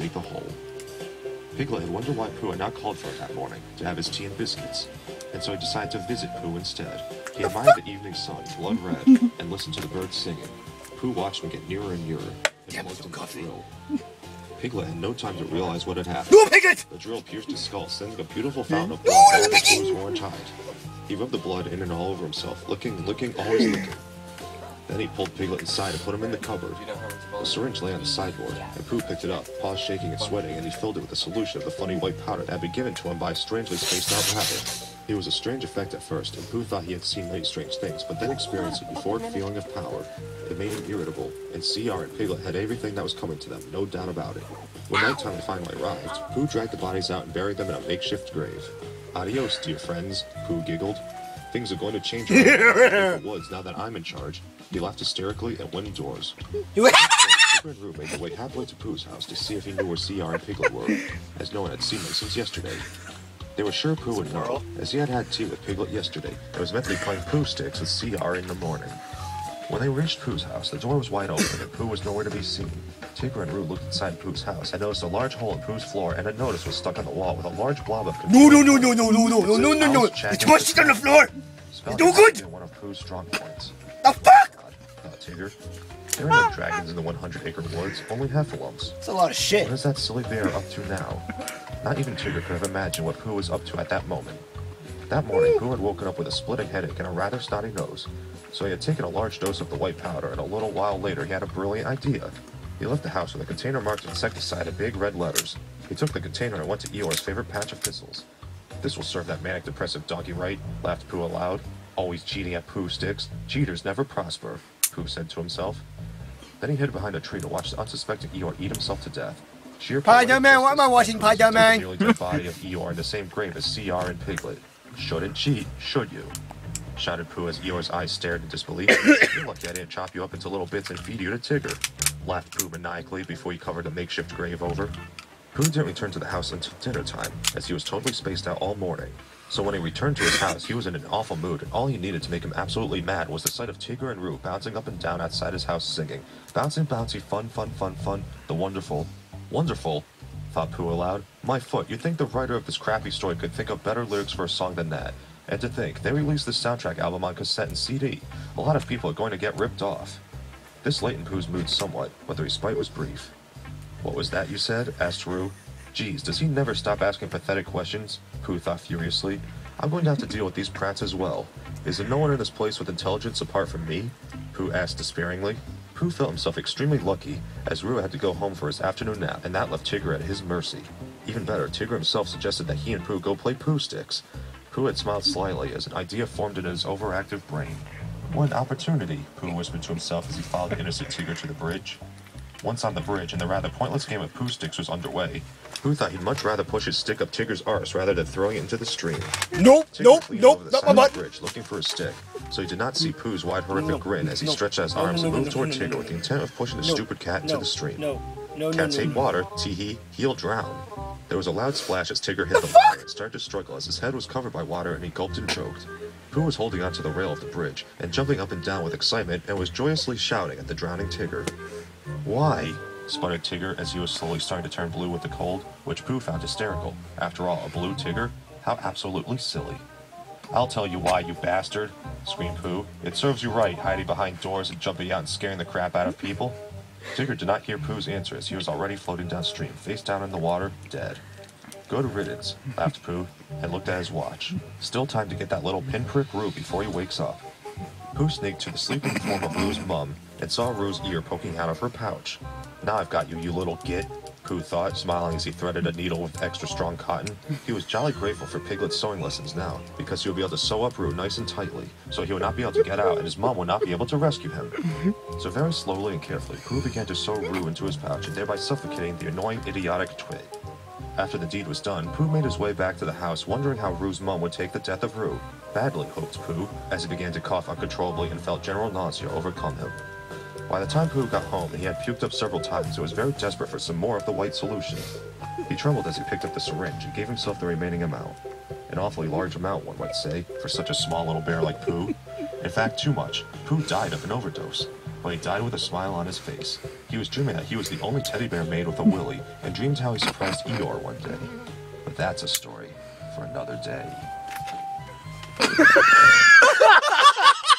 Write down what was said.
dig the hole. Piglet had wondered why Pooh had not called for him that morning to have his tea and biscuits, and so he decided to visit Pooh instead. He admired the evening sun, blood red, and listened to the birds singing. Pooh watched him get nearer and nearer, and plugged him with the drill. Piglet had no time to realize what had happened. No, Piglet! The drill pierced his skull, sending a beautiful fountain of blood down Pooh's orange hide. He rubbed the blood in and all over himself, licking, always licking. Then he pulled Piglet inside and put him in the cupboard. The syringe lay on the sideboard, and Pooh picked it up, paws shaking and sweating, and he filled it with a solution of the funny white powder that had been given to him by a strangely spaced-out rabbit. It was a strange effect at first, and Pooh thought he had seen many strange things, but then experienced a euphoric feeling of power. It made him irritable, and CR and Piglet had everything that was coming to them, no doubt about it. When nighttime finally arrived, Pooh dragged the bodies out and buried them in a makeshift grave. Adios, dear friends, Pooh giggled. Things are going to change around in the woods now that I'm in charge. He laughed hysterically and went indoors. Tigger and Roo made their way halfway to Pooh's house to see if he knew where CR and Piglet were, as no one had seen them since yesterday. They were sure Pooh would know, as he had had tea with Piglet yesterday and was meant to be playing Pooh sticks with CR in the morning. When they reached Pooh's house, the door was wide open and Pooh was nowhere to be seen. Tigger and Roo looked inside Pooh's house and noticed a large hole in Pooh's floor, and a notice was stuck on the wall with a large blob of No! It's my shit on the floor! It's no good! One of Pooh's strong points. The fuck? Thought Tigger. There are no dragons in the 100-acre woods, only heffalumps. It's a lot of shit. What is that silly bear up to now? Not even Tigger could have imagined what Pooh was up to at that moment. That morning, Pooh had woken up with a splitting headache and a rather snotty nose, so he had taken a large dose of the white powder, and a little while later he had a brilliant idea. He left the house with a container marked insecticide in big red letters. He took the container and went to Eeyore's favorite patch of thistles. This will serve that manic depressive donkey right, laughed Pooh aloud. Always cheating at Pooh sticks. Cheaters never prosper, Pooh said to himself. Then he hid behind a tree to watch the unsuspecting Eeyore eat himself to death. Spider-Man, what am I watching, Spider-Man? Nearly dead body of Eeyore in the same grave as CR and Piglet. Shouldn't cheat, should you? Shouted Pooh as Eeyore's eyes stared in disbelief. You're lucky I didn't chop you up into little bits and feed you to Tigger, laughed Pooh maniacally before he covered the makeshift grave over. Pooh didn't return to the house until dinner time, as he was totally spaced out all morning. So when he returned to his house, he was in an awful mood, and all he needed to make him absolutely mad was the sight of Tigger and Roo bouncing up and down outside his house singing, "Bouncing, bouncy, fun, fun, fun, fun, the wonderful." Wonderful, thought Pooh aloud. My foot, you'd think the writer of this crappy story could think of better lyrics for a song than that. And to think, they released this soundtrack album on cassette and CD. A lot of people are going to get ripped off. This lightened Pooh's mood somewhat, but the respite was brief. What was that you said? Asked Roo. Geez, does he never stop asking pathetic questions? Pooh thought furiously. I'm going to have to deal with these prats as well. Is there no one in this place with intelligence apart from me? Pooh asked despairingly. Pooh felt himself extremely lucky, as Roo had to go home for his afternoon nap, and that left Tigger at his mercy. Even better, Tigger himself suggested that he and Pooh go play Pooh sticks. Pooh had smiled slyly as an idea formed in his overactive brain. What an opportunity, Pooh whispered to himself as he followed the innocent Tigger to the bridge. Once on the bridge, and the rather pointless game of Pooh sticks was underway, Pooh thought he'd much rather push his stick up Tigger's arse rather than throwing it into the stream. Nope, Tigger nope, not my butt. Bridge, looking for his stick, so he did not see Pooh's wide horrific grin as he stretched out his arms and moved toward Tigger with the intent of pushing the stupid cat into the stream. Cats hate water, tee-hee, he'll drown. There was a loud splash as Tigger hit the water and started to struggle as his head was covered by water and he gulped and choked. Pooh was holding onto the rail of the bridge and jumping up and down with excitement and was joyously shouting at the drowning Tigger. Why? Sputtered Tigger as he was slowly starting to turn blue with the cold, which Pooh found hysterical. After all, a blue Tigger? How absolutely silly. I'll tell you why, you bastard, screamed Pooh. It serves you right, hiding behind doors and jumping out and scaring the crap out of people. Tigger did not hear Pooh's answer as he was already floating downstream, face down in the water, dead. Good riddance, laughed Pooh, and looked at his watch. Still time to get that little pinprick Roo before he wakes up. Pooh sneaked to the sleeping form of Roo's mum and saw Roo's ear poking out of her pouch. Now I've got you, you little git, Pooh thought, smiling as he threaded a needle with extra strong cotton. He was jolly grateful for Piglet's sewing lessons now, because he would be able to sew up Roo nice and tightly, so he would not be able to get out and his mom would not be able to rescue him. So very slowly and carefully, Pooh began to sew Roo into his pouch and thereby suffocating the annoying, idiotic twit. After the deed was done, Pooh made his way back to the house, wondering how Roo's mum would take the death of Roo. Badly, hoped Pooh, as he began to cough uncontrollably and felt general nausea overcome him. By the time Pooh got home, he had puked up several times and was very desperate for some more of the white solution. He trembled as he picked up the syringe and gave himself the remaining amount. An awfully large amount, one might say, for such a small little bear like Pooh. In fact, too much. Pooh died of an overdose, but he died with a smile on his face. He was dreaming that he was the only teddy bear made with a willy, and dreamed how he surprised Eeyore one day. But that's a story for another day.